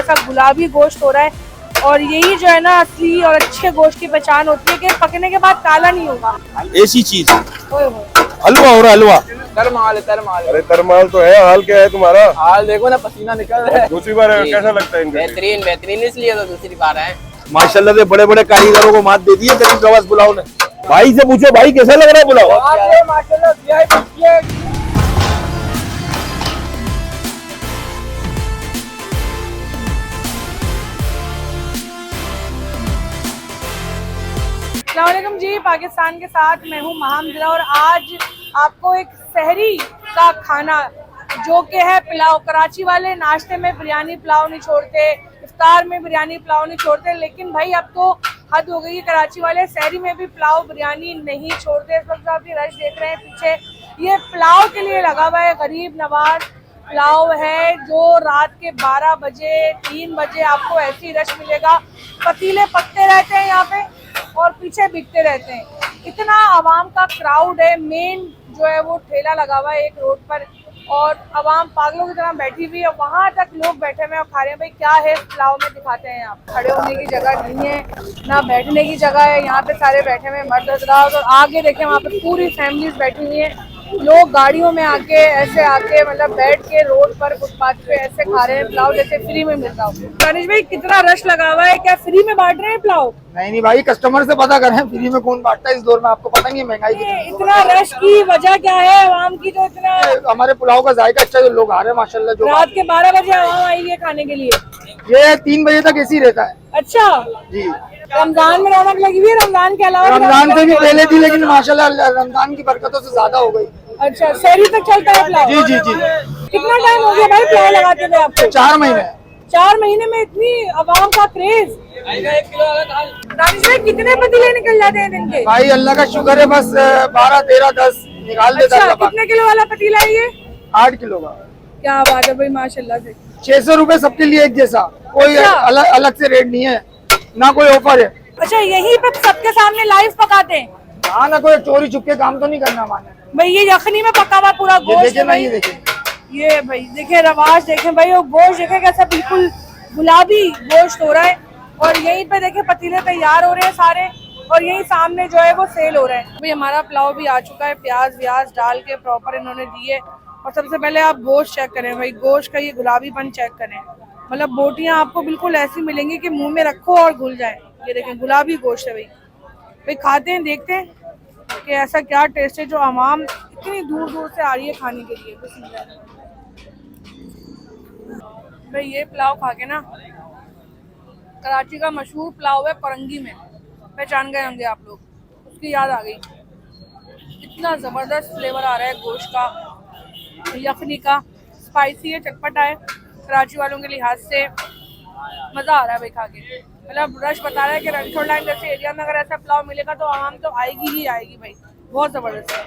ऐसा गुलाबी गोश्त हो रहा है। और यही जो है ना असली और अच्छे गोश्त की पहचान होती है कि पकने के बाद काला नहीं होगा। ऐसी चीज ओए होए। हलवा हो रहा हलवा। तरमाल है तरमाल। अरे तरमाल तो है, हाल क्या है तुम्हारा? हाल देखो ना, पसीना निकल रहा है। दूसरी बार है, कैसा लगता है इनका? बेहतरीन बेहतरीन, इसलिए तो दूसरी बार है। माशाल्लाह से बड़े बड़े कारीगरों को मात दे दी है गरीब नवाज पुलाव ने। भाई से पूछो भाई कैसा लग रहा है पुलाव? अस्सलामुअलैकुम जी, पाकिस्तान के साथ मैं हूँ महामदिला और आज आपको एक सहरी का खाना जो कि है पुलाव। कराची वाले नाश्ते में बिरयानी पुलाव नहीं छोड़ते, इफ्तार में बिरयानी पुलाव नहीं छोड़ते, लेकिन भाई अब तो हद हो गई है। कराची वाले सहरी में भी पुलाव बिरयानी नहीं छोड़ते। इस वक्त आप ये रश देख रहे हैं पीछे, ये पुलाव के लिए लगा हुआ है। गरीब नवाज पुलाव है जो रात के 12 बजे 3 बजे आपको ऐसे ही रश मिलेगा। पतीले पकते रहते हैं यहाँ पे और पीछे बिकते रहते हैं। इतना आवाम का क्राउड है। मेन जो है वो ठेला लगा हुआ है एक रोड पर और आवाम पागलों की तरह बैठी हुई है। वहां तक लोग बैठे हुए और खा रहे हैं। भाई क्या है पुलाव में, दिखाते हैं। आप खड़े होने की जगह नहीं है ना बैठने की जगह है। यहाँ पे सारे बैठे हुए मर्द हज़रात और आगे देखें वहाँ पे पूरी फैमिलीज बैठी हुई है। लोग गाड़ियों में आके ऐसे आके मतलब बैठ के रोड पर फुटपाथ पे ऐसे खा रहे हैं पुलाव जैसे फ्री में मिलता हो। दानिश भाई कितना रश लगा हुआ है, क्या फ्री में बांट रहे हैं पुलाव? नहीं भाई, कस्टमर से पता करें फ्री में कौन बांटता है इस दौर में। आपको पता नहीं है महंगाई कितनी। इतना रश की वजह क्या है आवाम की जो इतना? हमारे पुलाव का जायका अच्छा है, लोग आ रहे हैं माशाल्लाह। जो रात के 12 बजे आवाम आई है खाने के लिए। ये 3 बजे तक ऐसे ही रहता है। अच्छा जी, रमजान में रौनक लगी हुई है? रमजान के अलावा रमजान से भी पहले थी, लेकिन माशाल्लाह रमजान की बरकतों से ज्यादा हो गई। अच्छा, सहरी तक चलता है पुलाव? जी जी जी। कितना टाइम हो गया भाई पुलाव लगाते हुए आपको? 4 महीने। 4 महीने में इतनी आवाम का क्रेज। दानिश भाई कितने पतीले निकल जाते हैं दिन के? भाई अल्लाह का शुक्र है, बस 12, 13, 10 निकाल देता अच्छा, है। कितने किलो वाला पतीला है ये? 8 किलो का। क्या बात है भाई, माशाल्लाह से। 600 रुपए सबके लिए एक जैसा, कोई अच्छा। अलग से रेट नहीं है, ना कोई ऑफर है। अच्छा, यहीं पे सबके सामने लाइव पकाते हैं? हाँ ना, कोई चोरी छुपके काम तो नहीं करना माने। भाई ये यखनी में पका हुआ पूरा गोश्त देखे है ना, भाई। ये देखे। ये भाई देखे रवाज, देखे भाई वो गोश्त देखे कैसा बिल्कुल गुलाबी गोश्त हो रहा है। और यहीं पे देखे पतीले तैयार हो रहे हैं सारे और यहीं सामने जो है वो सेल हो रहा है। भाई हमारा पुलाव भी आ चुका है, प्याज व्याज डाल के प्रॉपर इन्होंने दिए। और सबसे पहले आप गोश्त चेक करें भाई, गोश्त का ये गुलाबीपन चेक करें। मतलब बोटियां आपको बिल्कुल ऐसी मिलेंगी कि मुंह में रखो और घुल जाए। ये देखें गुलाबी गोश्त है भाई। भाई खाते हैं, देखते हैं कि ऐसा क्या टेस्ट है जो आवाम इतनी दूर दूर से आ रही है खाने के लिए। भाई ये पुलाव खा के ना, कराची का मशहूर पुलाव है परंगी में, पहचान गए होंगे आप लोग, उसकी याद आ गई। इतना ज़बरदस्त फ्लेवर आ रहा है गोश्त का, यखनी का। स्पाइसी है, चटपटा है। कराची वालों के लिहाज से मज़ा आ रहा है भाई खा के। मतलब रश बता रहा है कि रणछोड़ लाइन जैसे एरिया में अगर ऐसा पुलाव मिलेगा तो आवाम तो आएगी ही आएगी भाई। बहुत ज़बरदस्त है।